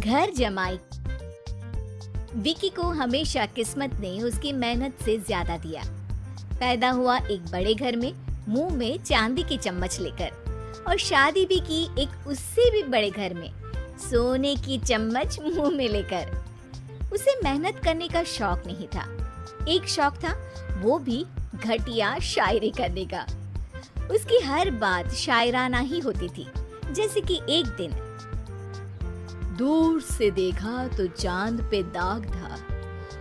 घर जमाई। विकी को हमेशा किस्मत ने उसकी मेहनत से ज्यादा दिया। पैदा हुआ एक बड़े घर में, मुंह में चांदी की चम्मच लेकर, और शादी भी की एक उससे भी बड़े घर में, सोने की चम्मच मुंह में लेकर। उसे मेहनत करने का शौक नहीं था। एक शौक था, वो भी घटिया शायरी करने का। उसकी हर बात शायराना ही होती थी। जैसे कि एक दिन, दूर से देखा तो चांद पे दाग था,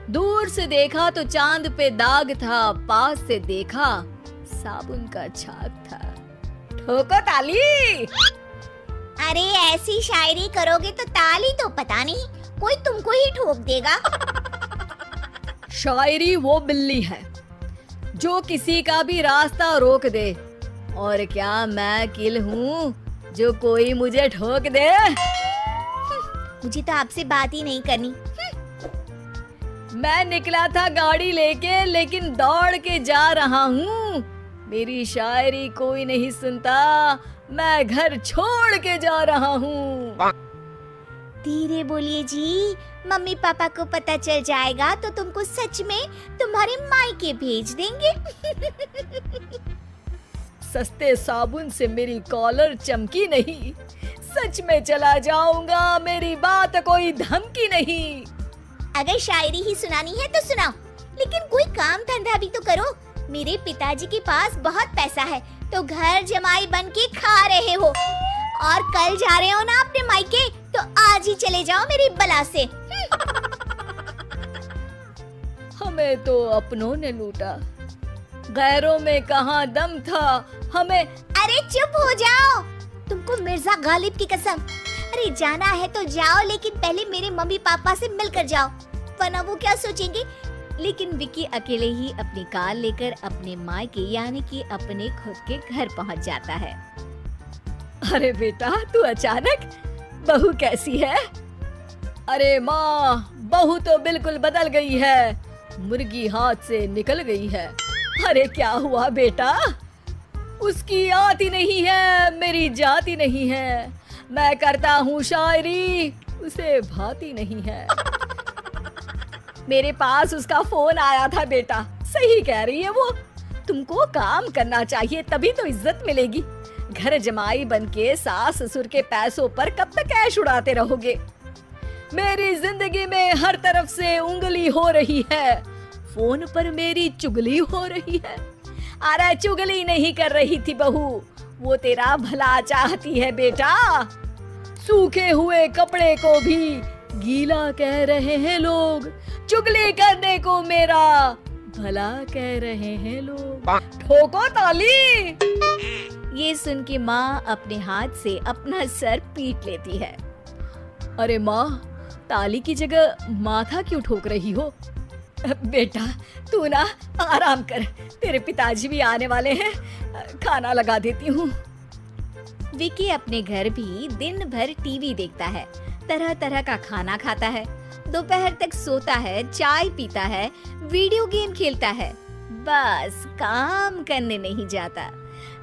दूर से देखा तो चांद पे दाग था, पास से देखा साबुन का छाग था। ठोको ताली। अरे ऐसी शायरी करोगे तो ताली तो पता नहीं, कोई तुमको ही ठोक देगा। शायरी वो बिल्ली है जो किसी का भी रास्ता रोक दे, और क्या मैं किल हूँ जो कोई मुझे ठोक दे। मुझे तो आपसे बात ही नहीं करनी। मैं निकला था गाड़ी लेके, लेकिन दौड़ के जा रहा हूँ। मेरी शायरी कोई नहीं सुनता, मैं घर छोड़ के जा रहा हूँ। धीरे बोलिए जी, मम्मी पापा को पता चल जाएगा तो तुमको सच में तुम्हारे मायके भेज देंगे। सस्ते साबुन से मेरी कॉलर चमकी नहीं, सच में चला जाऊंगा, मेरी बात कोई धमकी नहीं। अगर शायरी ही सुनानी है तो सुनाओ, लेकिन कोई काम धंधा भी तो करो। मेरे पिताजी के पास बहुत पैसा है, तो घर जमाई बन के खा रहे हो, और कल जा रहे हो ना अपने मायके, तो आज ही चले जाओ मेरी बला से। हमें तो अपनों ने लूटा, गैरों में कहाँ दम था हमें। अरे चुप हो जाओ, तुमको मिर्जा गालिब की कसम। अरे जाना है तो जाओ, लेकिन पहले मेरे मम्मी पापा से मिलकर जाओ, वरना वो क्या सोचेंगे। लेकिन विकी अकेले ही अपनी कार लेकर अपने मायके यानी कि अपने खुद के घर पहुंच जाता है। अरे बेटा, तू अचानक, बहू कैसी है? अरे माँ, बहू तो बिल्कुल बदल गई है, मुर्गी हाथ से निकल गई है। अरे क्या हुआ बेटा? उसकी आती नहीं है, मेरी जाती नहीं है। मैं करता हूँ शायरी, उसे भाती नहीं है। मेरे पास उसका फोन आया था बेटा, सही कह रही है वो। तुमको काम करना चाहिए, तभी तो इज्जत मिलेगी। घर जमाई बनके सास ससुर के पैसों पर कब तक ऐश उड़ाते रहोगे? मेरी जिंदगी में हर तरफ से उंगली हो रही है, फोन पर मेरी चुगली हो रही है। अरे चुगली नहीं कर रही थी बहू, वो तेरा भला चाहती है बेटा। सूखे हुए कपड़े को भी गीला कह रहे हैं लोग, चुगली करने को मेरा भला कह रहे हैं लोग। ठोको ताली। ये सुन के माँ अपने हाथ से अपना सर पीट लेती है। अरे माँ, ताली की जगह माथा क्यों ठोक रही हो? बेटा तू ना आराम कर, तेरे पिताजी भी आने वाले हैं, खाना लगा देती हूँ। विकी अपने घर भी दिन भर टीवी देखता है, तरह तरह का खाना खाता है, दोपहर तक सोता है, चाय पीता है, वीडियो गेम खेलता है, बस काम करने नहीं जाता।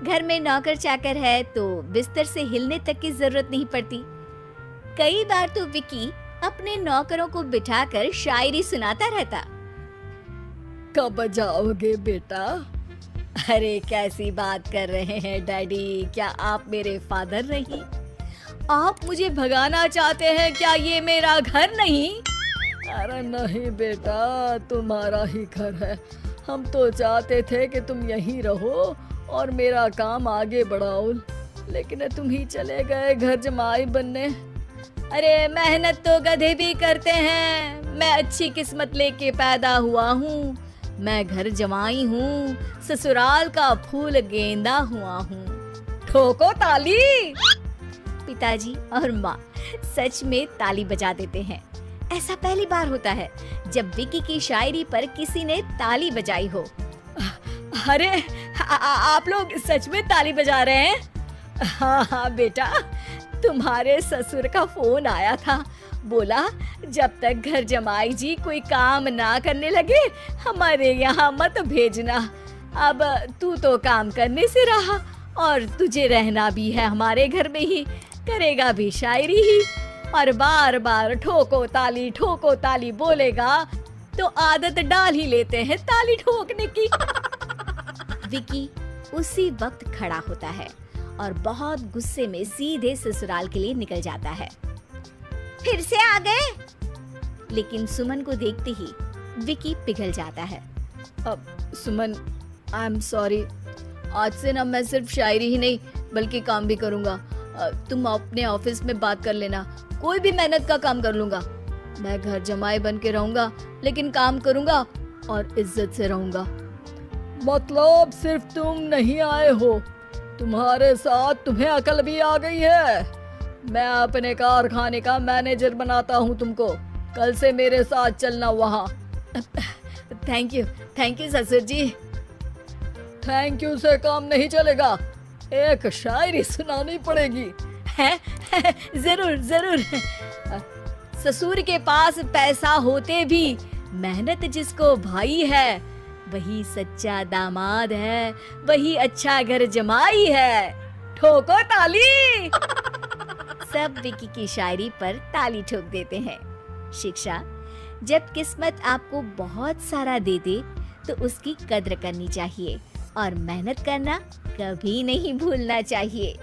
घर में नौकर चाकर है तो बिस्तर से हिलने तक की जरूरत नहीं पड़ती। कई बार तो विकी अपने नौकरों को बिठाकर शायरी सुनाता रहता। कब जाओगे बेटा? अरे कैसी बात कर रहे हैं डैडी, क्या आप मेरे फादर नहीं? आप मुझे भगाना चाहते हैं क्या? ये मेरा घर नहीं। अरे नहीं बेटा, तुम्हारा ही घर है। हम तो चाहते थे कि तुम यहीं रहो और मेरा काम आगे बढ़ाओ, लेकिन तुम ही चले गए घर जमाई बनने। अरे मेहनत तो गधे भी करते हैं, मैं अच्छी किस्मत लेके पैदा हुआ हूँ, मैं घर जमाई हूँ, ससुराल का फूल गेंदा हुआ हूँ। ठोको ताली। पिताजी और माँ सच में ताली बजा देते हैं। ऐसा पहली बार होता है जब विकी की शायरी पर किसी ने ताली बजाई हो। अरे आप लोग सच में ताली बजा रहे हैं? हाँ हाँ बेटा, तुम्हारे ससुर का फोन आया था, बोला जब तक घर जमाई जी कोई काम ना करने लगे हमारे यहाँ मत भेजना। अब तू तो काम करने से रहा और तुझे रहना भी है हमारे घर में ही, करेगा भी शायरी ही। और बार बार ठोको ताली बोलेगा तो आदत डाल ही लेते हैं ताली ठोकने की। विकी उसी वक्त खड़ा होता है और बहुत गुस्से में सीधे ससुराल के लिए निकल जाता है। फिर से आ गए? लेकिन सुमन को देखते ही विकी पिघल जाता है। अब सुमन, आई एम सॉरी, आज से ना मैं सिर्फ शायरी ही नहीं बल्कि काम भी करूंगा। तुम अपने ऑफिस में बात कर लेना, कोई भी मेहनत का काम कर लूंगा। मैं घर जमाई बन के रहूंगा लेकिन काम करूंगा और इज्जत से रहूंगा। मतलब सिर्फ तुम नहीं आए हो, तुम्हारे साथ तुम्हें अकल भी आ गई है। मैं अपने कारखाने का मैनेजर बनाता हूँ तुमको, कल से मेरे साथ चलना वहाँ। थैंक यू ससुर जी। थैंक यू से काम नहीं चलेगा, एक शायरी सुनानी पड़ेगी। है? जरूर। ससुर के पास पैसा होते भी मेहनत जिसको भाई है, वही सच्चा दामाद है, वही अच्छा घर जमाई है। ठोको ताली। सब विकी की शायरी पर ताली ठोक देते हैं। शिक्षा: जब किस्मत आपको बहुत सारा दे दे तो उसकी कद्र करनी चाहिए और मेहनत करना कभी नहीं भूलना चाहिए।